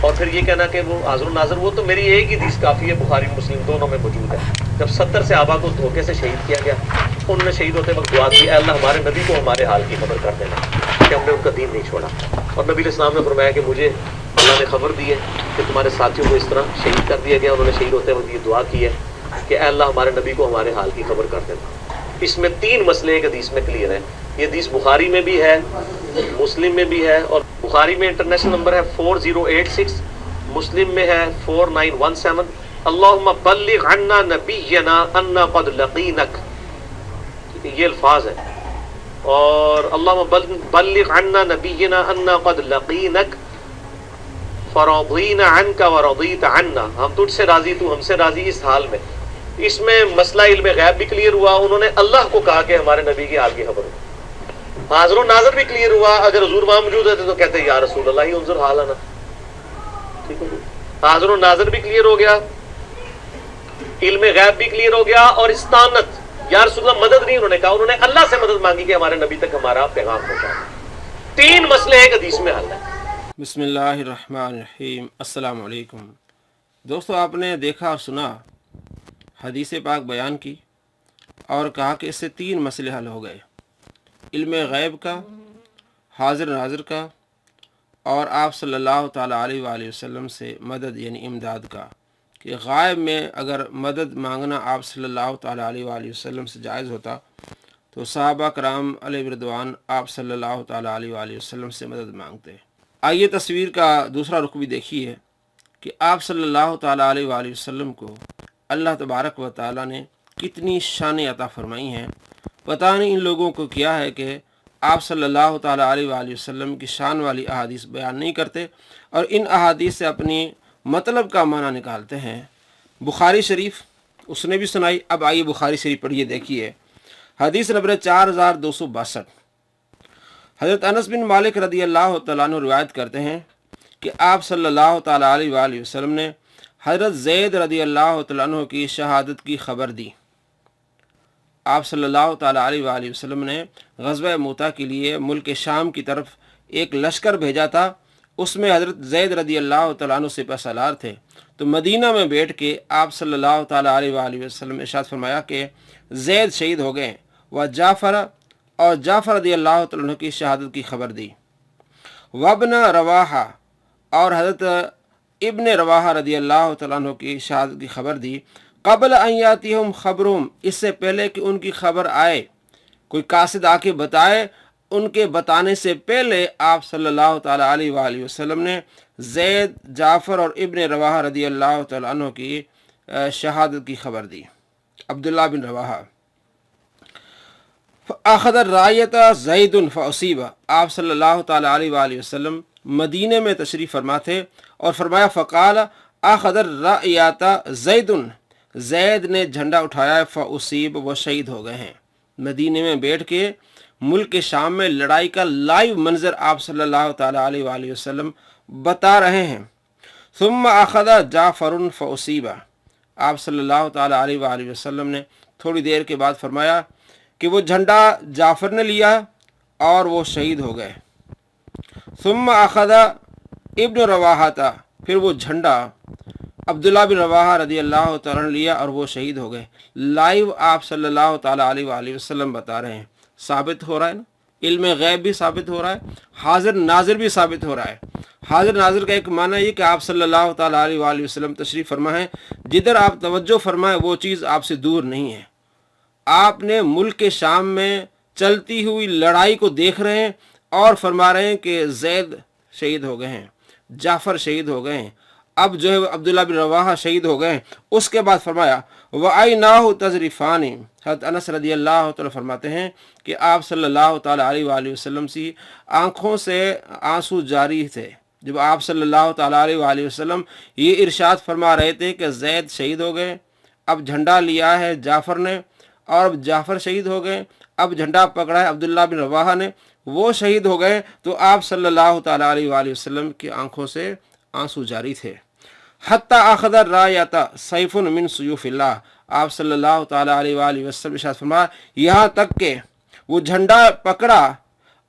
اور پھر یہ کہنا کہ وہ حاضر و ناظر، وہ تو میری ایک ہی حدیث کافی ہے، بخاری مسلم دونوں میں موجود ہے، جب 70 صحابہ کو دھوکے سے شہید کیا گیا، ان نے شہید ہوتے وقت دعا کی، اے اللہ ہمارے نبی کو ہمارے حال کی خبر کر دینا کہ ہم نے ان کا دین نہیں چھوڑا، اور نبی علیہ السلام نے فرمایا کہ مجھے اللہ نے خبر دی ہے کہ تمہارے ساتھیوں کو اس طرح شہید کر دیا گیا، انہوں نے شہید ہوتے وقت یہ دعا کی ہے کہ اے اللہ ہمارے نبی کو ہمارے حال کی خبر کر دینا۔ اس میں 3 مسئلے ایک حدیث میں کلیئر ہیں۔ یہ حدیث بخاری میں بھی ہے، مسلم میں بھی ہے، اور بخاری میں انٹرنیشنل نمبر ہے 4086، مسلم میں ہے 4917۔ اللہم بلغ عنا نبینا انا قد لقینک، یہ الفاظ ہیں، اور اللہم بلغ عنا نبینا انا قد لقینک فرضینا عنک ورضیت عنا، ہم تجھ سے راضی، تو ہم سے راضی، اس حال میں۔ اس میں مسئلہ علم غیب بھی کلیئر ہوا، انہوں نے اللہ کو کہا کہ ہمارے نبی کی حال کی خبر ہو۔ حاضر و ناظر بھی کلیئر ہوا، اگر حضور وہاں موجود ہوتے تو کہتے یا رسول اللہ انظر حالنا، ٹھیک ہے۔ حاضر و ناظر بھی کلیئر ہو گیا، علم غیب بھی کلیئر ہو گیا، اور استانت یا رسول اللہ مدد نہیں انہوں نے کہا، انہوں نے اللہ سے مدد مانگی کہ ہمارے نبی تک ہمارا پیغام پہنچا۔ 3 مسئلے ایک حدیث میں حل ہے۔ بسم اللہ الرحمن الرحیم۔ السلام علیکم دوستو، آپ نے دیکھا اور سنا، حدیث پاک بیان کی اور کہا کہ اس سے 3 مسئلے حل ہو گئے، علم غیب کا، حاضر ناظر کا، اور آپ صلی اللہ تعالیٰ علیہ وآلہ وسلم سے مدد یعنی امداد کا، کہ غائب میں اگر مدد مانگنا آپ صلی اللہ تعالیٰ علیہ وآلہ وسلم سے جائز ہوتا تو صحابہ کرام علیہ رضوان آپ صلی اللہ تعالیٰ علیہ وآلہ وسلم سے مدد مانگتے۔ آئیے تصویر کا دوسرا رخ بھی دیکھیے کہ آپ صلی اللہ تعالیٰ علیہ وآلہ وسلم کو اللہ تبارک و تعالیٰ نے کتنی شان عطا فرمائی ہیں۔ پتہ نہیں ان لوگوں کو کیا ہے کہ آپ صلی اللہ تعالیٰ علیہ وآلہ وسلم کی شان والی احادیث بیان نہیں کرتے اور ان احادیث سے اپنی مطلب کا معنی نکالتے ہیں۔ بخاری شریف اس نے بھی سنائی، اب آئیے بخاری شریف پڑھیے، دیکھیے حدیث نمبر 4262۔ حضرت انس بن مالک رضی اللہ تعالیٰ عنہ روایت کرتے ہیں کہ آپ صلی اللہ تعالیٰ علیہ وآلہ وسلم نے حضرت زید رضی اللہ تعالیٰ عنہ کی شہادت کی خبر دی۔ آپ صلی اللہ تعالیٰ علیہ وآلہ وسلم نے غزوہ موتا کے لیے ملک شام کی طرف ایک لشکر بھیجا تھا، اس میں حضرت زید رضی اللہ تعالیٰ عنہ سپہ سالار تھے۔ تو مدینہ میں بیٹھ کے آپ صلی اللہ تعالیٰ علیہ وآلہ وسلم ارشاد فرمایا کہ زید شہید ہو گئے، و جعفر، اور جعفر رضی اللہ تعالیٰ عنہ کی شہادت کی خبر دی، وابن رواحہ، اور حضرت ابن رواحہ رضی اللہ تعالیٰ عنہ کی شہادت کی خبر دی، قبل ان یاتیہم خبرہم، اس سے پہلے کہ ان کی خبر آئے، کوئی قاصد آ کے بتائے، ان کے بتانے سے پہلے آپ صلی اللہ تعالیٰ علیہ وآلہ وسلم نے زید، جعفر اور ابن رواحہ رضی اللہ تعالیٰ عنہ کی شہادت کی خبر دی۔ عبداللہ بن رواحہ، اخذ الرایۃ زید فاصیب، آپ صلی اللہ تعالیٰ علیہ وآلہ وسلم مدینے میں تشریف فرما تھے اور فرمایا فقال اخذ الرایۃ زید، زید نے جھنڈا اٹھایا، فاصیب، وہ شہید ہو گئے ہیں۔ مدینے میں بیٹھ کے ملک شام میں لڑائی کا لائیو منظر آپ صلی اللہ تعالیٰ علیہ وآلہ وسلم بتا رہے ہیں۔ ثم اخذ جعفر فاصیب، آپ صلی اللہ تعالیٰ علیہ وآلہ وسلم نے تھوڑی دیر کے بعد فرمایا کہ وہ جھنڈا جعفر نے لیا اور وہ شہید ہو گئے۔ ثم اخذ ابن رواحہ، پھر وہ جھنڈا عبداللہ بن رواحہ رضی اللہ تعالیٰ نے لیا اور وہ شہید ہو گئے۔ لائیو آپ صلی اللہ تعالیٰ علیہ وآلہ وسلم بتا رہے ہیں۔ ثابت ہو رہا ہے نا، علم غیب بھی ثابت ہو رہا ہے، حاضر ناظر بھی ثابت ہو رہا ہے۔ حاضر ناظر کا ایک معنی یہ کہ آپ صلی اللہ تعالیٰ علیہ وآلہ وسلم تشریف فرما ہے، جدھر آپ توجہ فرمائیں وہ چیز آپ سے دور نہیں ہے۔ آپ نے ملک شام میں چلتی ہوئی لڑائی کو دیکھ رہے ہیں اور فرما رہے ہیں کہ زید شہید ہو گئے ہیں، جعفر شہید ہو گئے ہیں، اب جو ہے عبداللہ بن رواحہ شہید ہو گئے ہیں۔ اس کے بعد فرمایا وَعَيْنَاهُ تَذْرِفَانِ، حضرت انس رضی اللہ تعالیٰ فرماتے ہیں کہ آپ صلی اللہ تعالیٰ علیہ وآلہ وسلم کی آنکھوں سے آنسو جاری تھے جب آپ صلی اللہ تعالیٰ علیہ وآلہ وسلم یہ ارشاد فرما رہے تھے کہ زید شہید ہو گئے، اب جھنڈا لیا ہے جعفر نے اور اب جعفر شہید ہو گئے، اب جھنڈا پکڑا ہے عبداللہ بن رواحہ نے، وہ شہید ہو گئے، تو آپ صلی اللہ تعالیٰ علیہ وآلہ وسلم کی آنکھوں سے آنسو جاری تھے۔ حتیٰ اخذ الرایۃ سیف من سیوف اللہ، آپ صلی اللہ تعالیٰ علیہ وآلہ وسلم ارشاد فرمایا یہاں تک کہ وہ جھنڈا پکڑا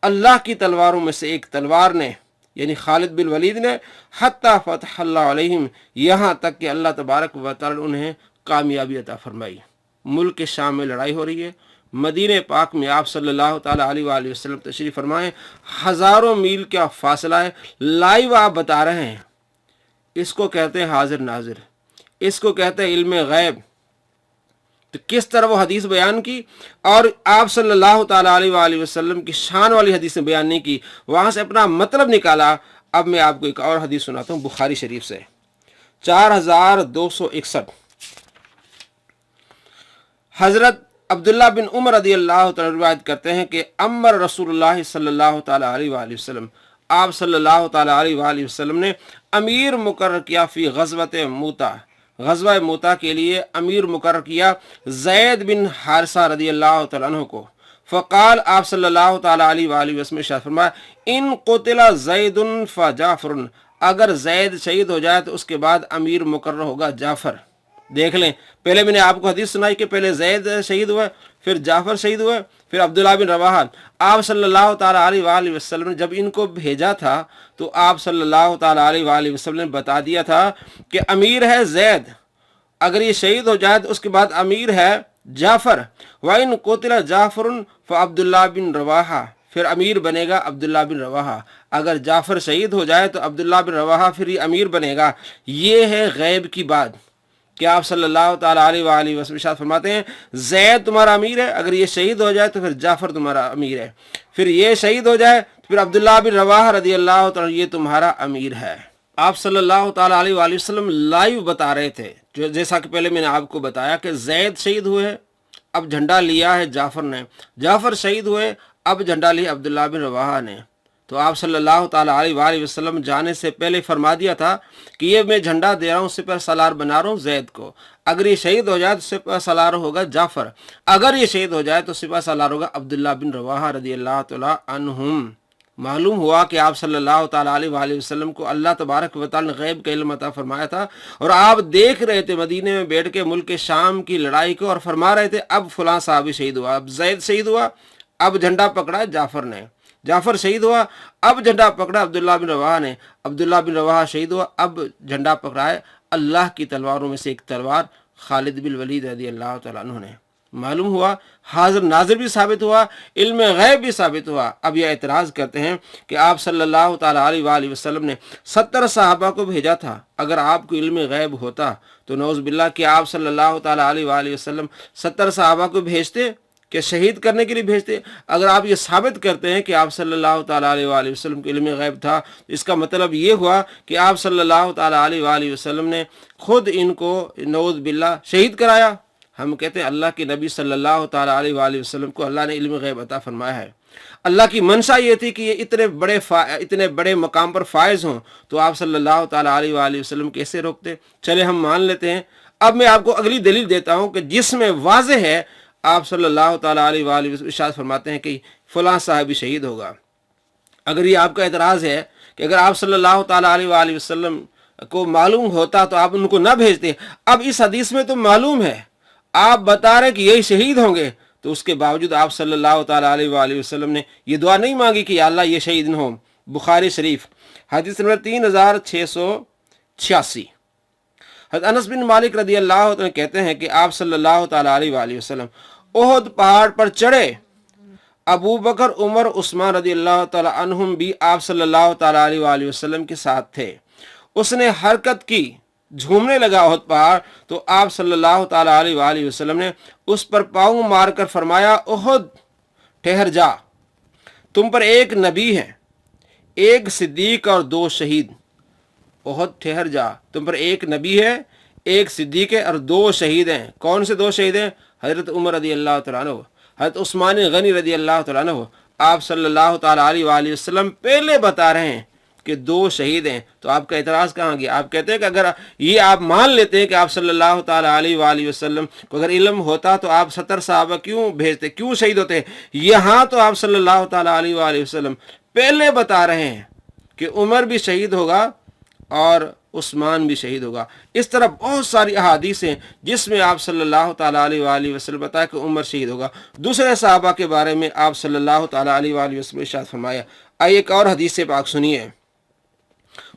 اللہ کی تلواروں میں سے ایک تلوار نے، یعنی خالد بن ولید نے، حتی فتح اللہ علیہم، یہاں تک کہ اللہ تبارک و تعالی انہیں کامیابی عطا فرمائی۔ ملک شام میں لڑائی ہو رہی ہے، مدینہ پاک میں آپ صلی اللہ تعالیٰ علیہ وآلہ وسلم تشریف فرمائیں، ہزاروں میل کا فاصلہ ہے، لائیو آپ بتا رہے ہیں۔ اس کو کہتے ہیں حاضر ناظر، اس کو کہتے ہیں علم غیب۔ تو کس طرح وہ حدیث بیان کی، اور آپ صلی اللہ تعالیٰ علیہ وآلہ وسلم کی شان والی حدیثیں بیان نہیں کی، وہاں سے اپنا مطلب نکالا۔ اب میں آپ کو ایک اور حدیث سناتا ہوں بخاری شریف سے، 4261۔ حضرت عبداللہ بن عمر رضی اللہ تعالیٰ روایت کرتے ہیں کہ امر رسول اللہ صلی اللہ تعالیٰ علیہ وآلہ وسلم، آپ صلی اللہ تعالیٰ علیہ وآلہ وسلم نے امیر مقرر کیا فی غزوۃ موتا، غزوہ موتا کے لیے امیر مقرر کیا زید بن حارثہ رضی اللہ تعالیٰ عنہ کو۔ فقال، آپ صلی اللہ تعالیٰ علیہ وآلہ وسلم ارشاد فرمایا، ان قتل زید فجعفر، اگر زید شہید ہو جائے تو اس کے بعد امیر مقرر ہوگا جعفر۔ دیکھ لیں، پہلے میں نے آپ کو حدیث سنائی کہ پہلے زید شہید ہوئے، پھر جعفر شہید ہوئے، پھر عبداللہ بن رواحہ۔ آپ صلی اللہ تعالیٰ علیہ وآلہ وسلم نے جب ان کو بھیجا تھا تو آپ صلی اللہ تعالیٰ علیہ وآلہ وسلم نے بتا دیا تھا کہ امیر ہے زید، اگر یہ شہید ہو جائے تو اس کے بعد امیر ہے جعفر۔ وَإِن قُتِلَ جعفر فعبداللہ بن رواحہ، پھر امیر بنے گا عبداللہ بن رواحہ۔ اگر جعفر شہید ہو جائے تو عبداللہ بن رواحہ پھر یہ امیر بنے گا۔ یہ ہے غیب کی بات کہ آپ صلی اللہ تعالیٰ علیہ وآلہ وسلم ارشاد فرماتے ہیں زید تمہارا امیر ہے، اگر یہ شہید ہو جائے تو پھر جعفر تمہارا امیر ہے، پھر یہ شہید ہو جائے تو پھر عبداللہ بن رواحہ رضی اللہ تعالیٰ یہ تمہارا امیر ہے۔ آپ صلی اللہ تعالیٰ علیہ وآلہ وسلم لائیو بتا رہے تھے، جو جیسا کہ پہلے میں نے آپ کو بتایا کہ زید شہید ہوئے، اب جھنڈا لیا ہے جعفر نے، جعفر شہید ہوئے، اب جھنڈا لیا عبداللہ بن رواحہ نے۔ تو آپ صلی اللہ تعالیٰ علیہ وآلہ وسلم جانے سے پہلے فرما دیا تھا کہ یہ میں جھنڈا دے رہا ہوں، سپہ سالار بنا رہا ہوں زید کو، اگر یہ شہید ہو جائے تو سپہ سالار ہوگا جعفر، اگر یہ شہید ہو جائے تو سپہ سالار ہوگا عبداللہ بن رواحہ رضی اللہ تعالیٰ عنہم۔ معلوم ہوا کہ آپ صلی اللہ تعالیٰ علیہ وآلہ وسلم کو اللہ تبارک و تعالیٰ نے غیب کا علم عطا فرمایا تھا، اور آپ دیکھ رہے تھے مدینے میں بیٹھ کے ملک شام کی لڑائی کو، اور فرما رہے تھے اب فلاں صحابی شہید ہوا، اب زید شہید ہوا، اب جھنڈا پکڑا ہے جعفر نے، جعفر شہید ہوا، اب جھنڈا پکڑا عبداللہ بن رواحہ نے، عبداللہ بن رواحہ شہید ہوا، اب جھنڈا پکڑا ہے اللہ کی تلواروں میں سے ایک تلوار خالد بن ولید رضی اللہ تعالیٰ عنہ نے۔ معلوم ہوا حاضر ناظر بھی ثابت ہوا، علم غیب بھی ثابت ہوا۔ اب یہ اعتراض کرتے ہیں کہ آپ صلی اللہ تعالیٰ علیہ وآلہ وسلم نے 70 صحابہ کو بھیجا تھا، اگر آپ کو علم غیب ہوتا تو نعوذ باللہ کہ آپ صلی اللہ تعالیٰ علیہ وآلہ وسلم 70 صحابہ کو بھیجتے کہ شہید کرنے کے لیے بھیجتے؟ اگر آپ یہ ثابت کرتے ہیں کہ آپ صلی اللہ تعالیٰ علیہ وآلہ وسلم کو علم غیب تھا، اس کا مطلب یہ ہوا کہ آپ صلی اللہ تعالیٰ علیہ وآلہ وسلم نے خود ان کو نعوذ باللہ شہید کرایا۔ ہم کہتے ہیں اللہ کے نبی صلی اللہ تعالیٰ علیہ وآلہ وسلم کو اللہ نے علم غیب عطا فرمایا ہے، اللہ کی منشا یہ تھی کہ یہ اتنے بڑے مقام پر فائز ہوں، تو آپ صلی اللہ تعالیٰ علیہ وآلہ وسلم کیسے روکتے؟ چلے ہم مان لیتے ہیں۔ اب میں آپ کو اگلی دلیل دیتا ہوں کہ جس میں واضح ہے آپ صلی اللہ تعالیٰ علیہ وآلہ وسلم ارشاد فرماتے ہیں کہ فلاں صحابی شہید ہوگا۔ اگر یہ آپ کا اعتراض ہے کہ اگر آپ صلی اللہ تعالیٰ علیہ وآلہ وسلم کو معلوم ہوتا تو آپ ان کو نہ بھیجتے، اب اس حدیث میں تو معلوم ہے، آپ بتا رہے کہ یہی شہید ہوں گے، تو اس کے باوجود آپ صلی اللہ تعالیٰ علیہ وآلہ وسلم نے یہ دعا نہیں مانگی کہ یا اللہ یہ شہید نہ ہوں۔ بخاری شریف حدیث نمبر 3686، حضرت انس بن مالک رضی اللہ عنہ کہتے ہیں کہ آپ صلی اللہ تعالیٰ علیہ وآلہ وسلم احد پہاڑ پر چڑھے، ابو بکر عمر عثمان رضی اللہ تعالیٰ عنہم بھی آپ صلی اللہ تعالیٰ علیہ وآلہ وسلم کے ساتھ تھے۔ اس نے حرکت کی، جھومنے لگا احد پہاڑ، تو آپ صلی اللہ تعالیٰ علیہ وآلہ وسلم نے اس پر پاؤں مار کر فرمایا احد ٹھہر جا، تم پر ایک نبی ہے، ایک صدیق اور 2 شہید۔ احد ٹھہر جا، تم پر ایک نبی ہے، ایک صدیق ہے اور 2 شہید ہیں۔ کون سے 2 شہید ہیں؟ حضرت عمر رضی اللہ تعالیٰ عنہ، حضرت عثمان غنی رضی اللہ تعالیٰ عنہ۔ آپ صلی اللہ تعالیٰ علیہ وآلہ وسلم پہلے بتا رہے ہیں کہ 2 شہید ہیں، تو آپ کا اعتراض کہاں گیا؟ آپ کہتے ہیں کہ اگر یہ آپ مان لیتے ہیں کہ آپ صلی اللہ تعالیٰ علیہ وآلہ وسلم کو اگر علم ہوتا تو آپ 70 صحابہ کیوں بھیجتے، کیوں شہید ہوتے؟ یہاں تو آپ صلی اللہ تعالیٰ علیہ وآلہ وسلم پہلے بتا رہے ہیں کہ عمر بھی شہید ہوگا اور عثمان بھی شہید ہوگا۔ اس طرح بہت ساری احادیث ہیں جس میں آپ صلی اللہ تعالیٰ علیہ وآلہ وسلم بتایا کہ عمر شہید ہوگا۔ دوسرے صحابہ کے بارے میں آپ صلی اللہ تعالیٰ علیہ وآلہ وسلم ارشاد فرمایا۔ آئیے ایک اور حدیث پاک سنیے۔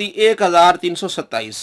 1327।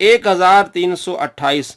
1328।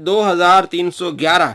2311,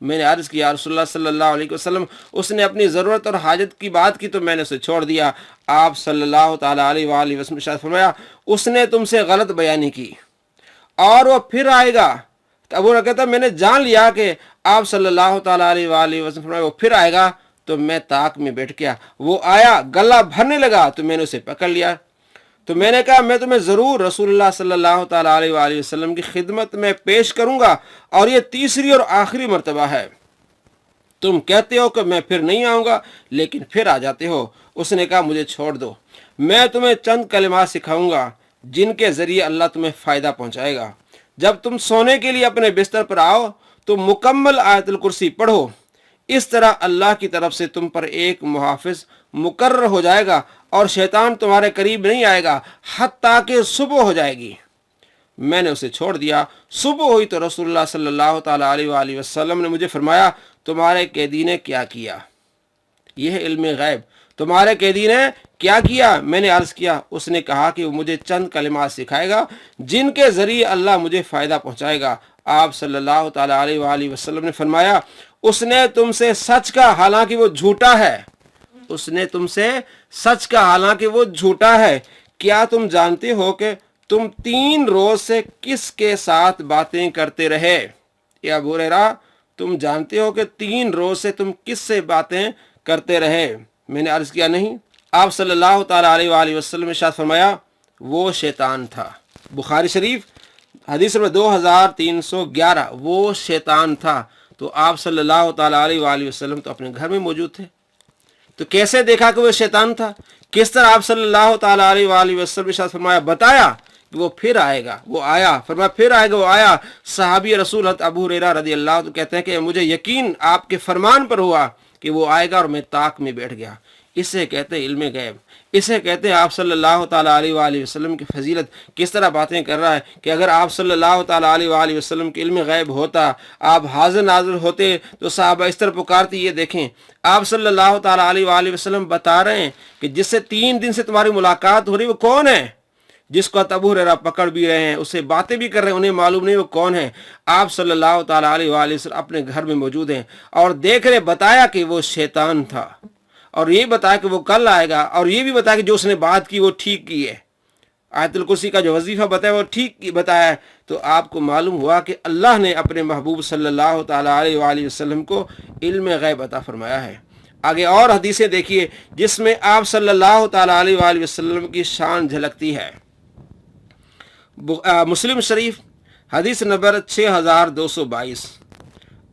میں نے عرض کیا رسول اللہ صلی اللہ علیہ وسلم اس نے اپنی ضرورت اور حاجت کی بات کی تو میں نے اسے چھوڑ دیا۔ آپ صلی اللہ تعالیٰ علیہ وآلہ وسلم ارشاد فرمایا اس نے تم سے غلط بیانی کی اور وہ پھر آئے گا۔ تو ابو ہریرہ کہتا میں نے جان لیا کہ آپ صلی اللہ تعالیٰ علیہ وآلہ وسلم فرمایا وہ پھر آئے گا، تو میں طاق میں بیٹھ گیا۔ وہ آیا، گلا بھرنے لگا تو میں نے اسے پکڑ لیا۔ تو میں نے کہا میں تمہیں ضرور رسول اللہ صلی اللہ تعالیٰ علیہ وآلہ وسلم کی خدمت میں پیش کروں گا، اور یہ تیسری اور آخری مرتبہ ہے۔ تم کہتے ہو کہ میں پھر نہیں آؤں گا لیکن پھر آ جاتے ہو۔ اس نے کہا مجھے چھوڑ دو، میں تمہیں چند کلمات سکھاؤں گا جن کے ذریعے اللہ تمہیں فائدہ پہنچائے گا۔ جب تم سونے کے لیے اپنے بستر پر آؤ تو مکمل آیت الکرسی پڑھو، اس طرح اللہ کی طرف سے تم پر ایک محافظ مقرر ہو جائے گا اور شیطان تمہارے قریب نہیں آئے گا حتیٰ کہ صبح ہو جائے گی۔ میں نے اسے چھوڑ دیا۔ صبح ہوئی تو رسول اللہ صلی اللہ تعالیٰ علیہ وآلہ وسلم نے مجھے فرمایا تمہارے قیدی نے کیا کیا؟ یہ ہے علم غیب۔ تمہارے قیدی نے کیا کیا؟ میں نے عرض کیا اس نے کہا کہ وہ مجھے چند کلمات سکھائے گا جن کے ذریعے اللہ مجھے فائدہ پہنچائے گا۔ آپ صلی اللہ تعالیٰ علیہ وآلہ وسلم نے فرمایا اس نے تم سے سچ کا حالانکہ وہ جھوٹا ہے۔ اس نے تم سے سچ کا حالانکہ وہ جھوٹا ہے۔ کیا تم جانتے ہو کہ تم 3 روز سے کس کے ساتھ باتیں کرتے رہے؟ یا ابو ہریرہ تم جانتے ہو کہ 3 روز سے تم کس سے باتیں کرتے رہے؟ میں نے عرض کیا نہیں۔ آپ صلی اللہ تعالیٰ علیہ وآلہ وسلم نے ارشاد فرمایا وہ شیطان تھا۔ بخاری شریف حدیث نمبر 2311 وہ شیطان تھا۔ تو آپ صلی اللہ تعالیٰ علیہ وآلہ وسلم تو اپنے گھر میں موجود تھے، تو کیسے دیکھا کہ وہ شیطان تھا؟ کس طرح آپ صلی اللہ تعالیٰ علیہ وآلہ وسلم نے ارشاد فرمایا بتایا کہ وہ پھر آئے گا، وہ آیا، فرمایا پھر آئے گا، وہ آیا۔ صحابی رسول حضرت ابو ہریرہ رضی اللہ عنہ کہتے ہیں کہ مجھے یقین آپ کے فرمان پر ہوا کہ وہ آئے گا اور میں طاق میں بیٹھ گیا۔ اسے کہتے ہیں علم غیب، اسے کہتے ہیں آپ صلی اللہ تعالیٰ علیہ وآلہ وسلم کی فضیلت۔ کس طرح باتیں کر رہا ہے کہ اگر آپ صلی اللہ تعالیٰ علیہ وآلہ وسلم کے علم غیب ہوتا، آپ حاضر ناظر ہوتے تو صحابہ اس طرح پکارتی۔ یہ دیکھیں آپ صلی اللہ تعالیٰ علیہ وآلہ وسلم بتا رہے ہیں کہ جس سے 3 دن سے تمہاری ملاقات ہو رہی وہ کون ہے؟ جس کو ابو ہریرہ پکڑ بھی رہے ہیں، اس سے باتیں بھی کر رہے ہیں، انہیں معلوم نہیں وہ کون ہے۔ آپ صلی اللہ تعالیٰ علیہ وآلہ وسلم اپنے گھر میں موجود ہیں اور دیکھ رہے، بتایا کہ وہ شیطان تھا، اور یہ بتایا کہ وہ کل آئے گا، اور یہ بھی بتایا کہ جو اس نے بات کی وہ ٹھیک کی ہے، آیت الکرسی کا جو وظیفہ بتایا وہ ٹھیک کی بتایا ہے۔ تو آپ کو معلوم ہوا کہ اللہ نے اپنے محبوب صلی اللہ تعالیٰ علیہ وآلہ وسلم کو علم غیب عطا فرمایا ہے۔ آگے اور حدیثیں دیکھیے جس میں آپ صلی اللہ تعالیٰ علیہ وآلہ وسلم کی شان جھلکتی ہے۔ مسلم شریف حدیث نمبر 6222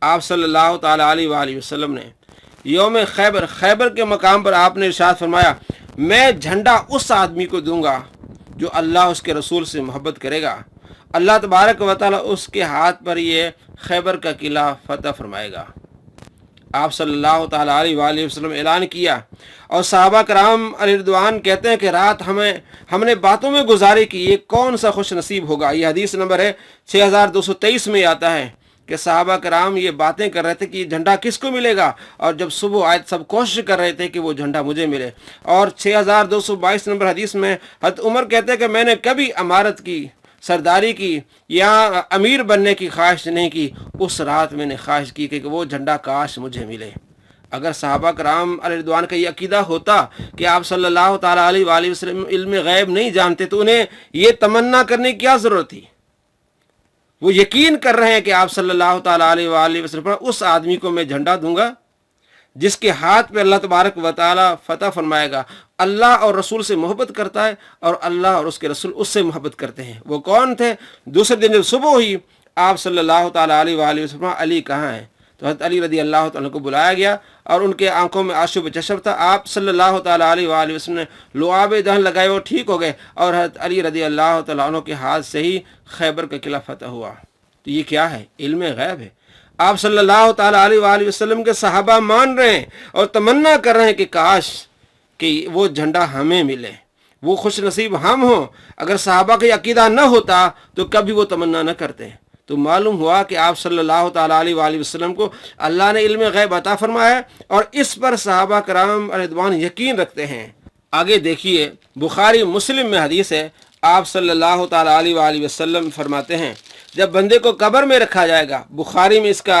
آپ صلی اللہ تعالیٰ علیہ وآلہ وسلم نے یوم خیبر کے مقام پر آپ نے ارشاد فرمایا میں جھنڈا اس آدمی کو دوں گا جو اللہ اس کے رسول سے محبت کرے گا، اللہ تبارک و تعالیٰ اس کے ہاتھ پر یہ خیبر کا قلعہ فتح فرمائے گا۔ آپ صلی اللہ تعالیٰ علیہ وآلہ وسلم اعلان کیا، اور صحابہ کرام علیہ رضوان کہتے ہیں کہ رات ہم نے باتوں میں گزاری کی، یہ کون سا خوش نصیب ہوگا۔ یہ حدیث نمبر ہے 6223 میں آتا ہے کہ صحابہ کرام یہ باتیں کر رہے تھے کہ یہ جھنڈا کس کو ملے گا، اور جب صبح آئے سب کوشش کر رہے تھے کہ وہ جھنڈا مجھے ملے۔ اور 6222 نمبر حدیث میں حضرت عمر کہتے ہیں کہ میں نے کبھی امارت کی، سرداری کی یا امیر بننے کی خواہش نہیں کی، اس رات میں نے خواہش کی کہ وہ جھنڈا کاش مجھے ملے۔ اگر صحابہ کرام علیہ رضوان کا یہ عقیدہ ہوتا کہ آپ صلی اللہ تعالیٰ علیہ وآلہ وسلم علم غیب نہیں جانتے تو انہیں یہ تمنا کرنے کی کیا ضرورت تھی؟ وہ یقین کر رہے ہیں کہ آپ صلی اللہ تعالیٰ علیہ وآلہ وسلم پر اس آدمی کو میں جھنڈا دوں گا جس کے ہاتھ پہ اللہ تبارک و تعالیٰ فتح فرمائے گا۔ اللہ اور رسول سے محبت کرتا ہے اور اللہ اور اس کے رسول اس سے محبت کرتے ہیں۔ وہ کون تھے؟ دوسرے دن جب صبح ہوئی آپ صلی اللہ تعالیٰ علیہ وآلہ وسلم علی کہاں ہیں؟ تو حضرت علی رضی اللہ تعالیٰ کو بلایا گیا اور ان کے آنکھوں میں آشوب چشم تھا۔ آپ صلی اللہ تعالیٰ علیہ وآلہ وسلم نے لعاب دہن لگائے، وہ ٹھیک ہو گئے، اور حضرت علی رضی اللہ تعالیٰ عنہ کے ہاتھ سے ہی خیبر کا قلعہ فتح ہوا۔ تو یہ کیا ہے؟ علم غیب ہے۔ آپ صلی اللہ تعالیٰ علیہ وآلہ وسلم کے صحابہ مان رہے ہیں اور تمنا کر رہے ہیں کہ کاش کہ وہ جھنڈا ہمیں ملے، وہ خوش نصیب ہم ہوں۔ اگر صحابہ کا عقیدہ نہ ہوتا تو کبھی وہ تمنا نہ کرتے۔ تو معلوم ہوا کہ آپ صلی اللہ تعالیٰ علیہ وآلہ وسلم کو اللہ نے علم غیب عطا فرمایا ہے، اور اس پر صحابہ کرام علیہ رضوان یقین رکھتے ہیں۔ آگے دیکھیے بخاری مسلم میں حدیث ہے، آپ صلی اللہ تعالیٰ علیہ وآلہ وسلم فرماتے ہیں جب بندے کو قبر میں رکھا جائے گا، بخاری میں اس کا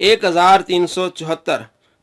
1374।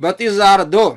32,002,